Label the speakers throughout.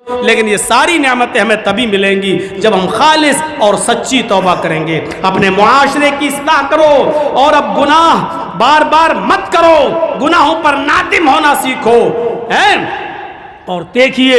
Speaker 1: لیکن یہ ساری نعمتیں ہمیں تبھی ملیں گی جب ہم خالص اور سچی توبہ کریں گے. اپنے معاشرے کی اصلاح کرو اور اب گناہ بار بار مت کرو, گناہوں پر نادم ہونا سیکھو. اور دیکھیے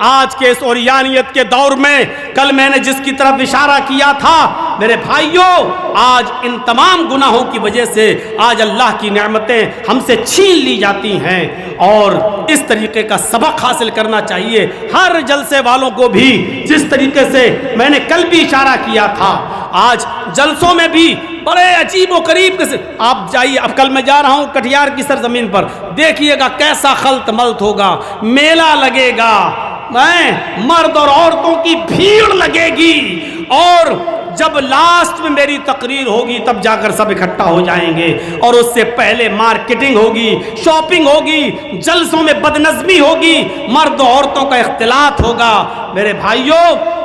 Speaker 1: آج کے اس اوریانیت کے دور میں, کل میں نے جس کی طرف اشارہ کیا تھا میرے بھائیوں, آج ان تمام گناہوں کی وجہ سے آج اللہ کی نعمتیں ہم سے چھین لی جاتی ہیں. اور اس طریقے کا سبق حاصل کرنا چاہیے ہر جلسے والوں کو بھی, جس طریقے سے میں نے کل بھی اشارہ کیا تھا. آج جلسوں میں بھی بڑے عجیب و غریب کے آپ جائیے, اب کل میں جا رہا ہوں کٹیہار کی سرزمین پر, دیکھیے گا کیسا خلط ملط ہوگا, میلہ لگے گا, مرد اور عورتوں کی بھیڑ لگے گی, اور جب لاسٹ میں میری تقریر ہوگی تب جا کر سب اکٹھا ہو جائیں گے, اور اس سے پہلے مارکیٹنگ ہوگی, شاپنگ ہوگی, جلسوں میں بدنظمی ہوگی, مرد و عورتوں کا اختلاط ہوگا. میرے بھائیوں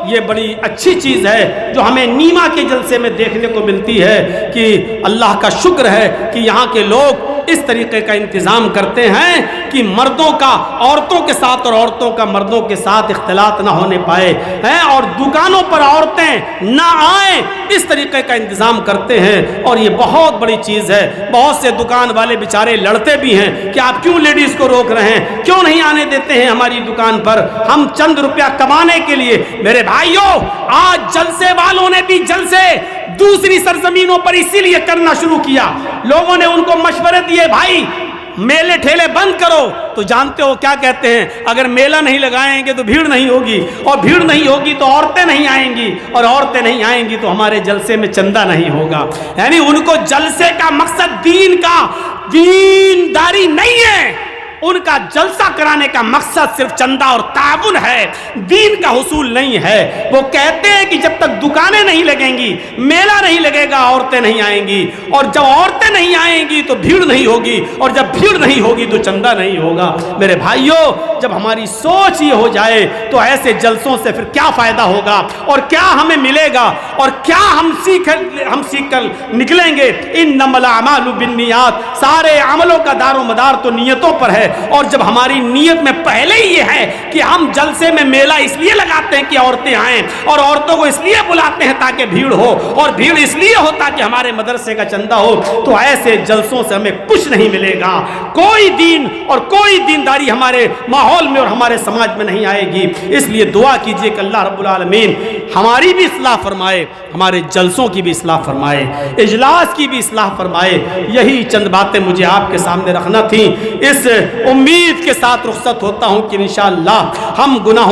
Speaker 1: یہ بڑی اچھی چیز ہے جو ہمیں نیما کے جلسے میں دیکھنے کو ملتی ہے کہ اللہ کا شکر ہے کہ یہاں کے لوگ اس طریقے کا انتظام کرتے ہیں کہ مردوں کا عورتوں کے ساتھ اور عورتوں کا مردوں کے ساتھ اختلاط نہ ہونے پائے ہیں, اور دکانوں پر عورتیں نہ آئیں اس طریقے کا انتظام کرتے ہیں. اور یہ بہت بڑی چیز ہے. بہت سے دکان والے بیچارے لڑتے بھی ہیں کہ آپ کیوں لیڈیز کو روک رہے ہیں, کیوں نہیں آنے دیتے ہیں ہماری دکان پر, ہم چند روپیہ کمانے کے لیے. میرے بھائیوں آج جلسے والوں نے بھی جلسے دوسری سرزمینوں پر اسی لیے کرنا شروع کیا. لوگوں نے ان کو مشورے دیے بھائی میلے ٹھیلے بند کرو, تو جانتے ہو کیا کہتے ہیں, اگر میلہ نہیں لگائیں گے تو بھیڑ نہیں ہوگی, اور بھیڑ نہیں ہوگی تو عورتیں نہیں آئیں گی, اور عورتیں نہیں آئیں گی تو ہمارے جلسے میں چندہ نہیں ہوگا. یعنی ان کو جلسے کا مقصد دینداری نہیں ہے, ان کا جلسہ کرانے کا مقصد صرف چندہ اور تعاون ہے, دین کا حصول نہیں ہے. وہ کہتے ہیں کہ جب تک دکانیں نہیں لگیں گی, میلہ نہیں لگے گا, عورتیں نہیں آئیں گی, اور جب عورتیں نہیں آئیں گی تو بھیڑ نہیں ہوگی, اور جب بھیڑ نہیں ہوگی تو چندہ نہیں ہوگا. میرے بھائیوں جب ہماری سوچ یہ ہو جائے تو ایسے جلسوں سے پھر کیا فائدہ ہوگا, اور کیا ہمیں ملے گا, اور کیا ہم سیکھ کر نکلیں گے. انما الاعمال بالنیات, سارے عملوں کا دار و مدار تو نیتوں پر ہے. اور جب ہماری نیت میں پہلے ہی یہ ہے کہ ہم جلسے میں میلہ اس لیے لگاتے ہیں کہ عورتیں آئیں, اور عورتوں کو اس لیے بلاتے ہیں تاکہ بھیڑ ہو, اور بھیڑ اس لیے ہوتا کہ ہمارے مدرسے کا چندہ ہو, تو ایسے جلسوں سے ہمیں کچھ نہیں ملے گا. کوئی دین اور کوئی دینداری ہمارے ماحول میں اور ہمارے سماج میں نہیں آئے گی. اس لیے دعا کیجئے کہ اللہ رب العالمین ہماری بھی اصلاح فرمائے, ہمارے جلسوں کی بھی اصلاح فرمائے, اجلاس کی بھی اصلاح فرمائے. یہی چند باتیں مجھے آپ کے سامنے رکھنا تھیں. اس امید کے ساتھ رخصت ہوتا ہوں کہ انشاءاللہ ہم گناہوں